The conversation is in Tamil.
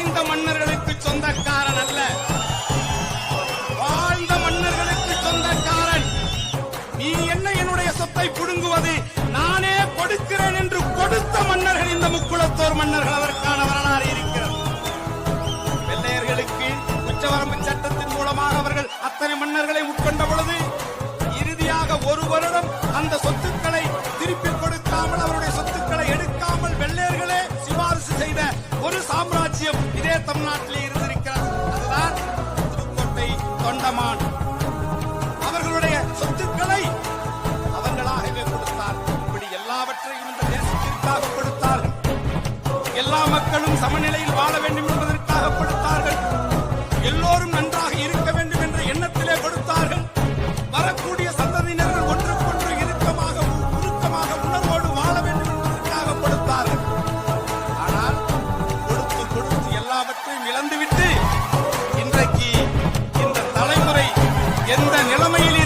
வாழ்ந்த மன்னர்களுக்கு சொந்தக்காரன் அல்ல, வாழ்ந்த மன்னர்களுக்கு சொந்தக்காரன். நீ என்ன என்னுடைய சொத்தை புடுங்குவது, நானே கொடுக்கிறேன் என்று கொடுத்த மன்னர்கள் இந்த முக்குளத்தோர் மன்னர்கள். அதற்கான வரலாறு இருக்கிறது. வெள்ளையர்களுக்கு உச்சவரம்பு சட்டத்தின் மூலமாக அவர்கள் அத்தனை மன்னர்களை உட்கொண்ட பொழுது இறுதியாக ஒரு வருடம் அந்த சொத்துக்களை திருப்பிக் கொடுக்காமல், அவருடைய சொத்துக்களை எடுக்காமல் வெள்ளையர்களே சிபாரிசு செய்த ஒரு சாம்ராஜ்யம் இதே தமிழ்நாட்டிலே இருந்திருக்கிறது. அதுதான் புதுக்கோட்டை தொண்டமான். அவர்களுடைய சொத்துக்களை அவர்களாகவே கொடுத்தார்கள். இப்படி எல்லாவற்றையும் இந்த தேசத்திற்காக கொடுத்தார்கள். எல்லா மக்களும் சமநிலையில் வாழ வேண்டும் என்பதற்காக கொடுத்தார்கள். எல்லோரும் நன்றாக இருக்க வேண்டும் என்ற எண்ணத்திலே கொடுத்தார்கள். வரக்கூடிய சந்ததியினர்கள் ஒன்றுக்கொன்று இறுக்கமாக உணர்வோடு வாழ வேண்டும் என்பதற்காக கொடுத்தார்கள். ஆனால் கொடுத்து கொடுத்து எல்லாவற்றையும் இழந்துவிட்டு இன்றைக்கு இந்த தலைமுறை எந்த நிலைமையில்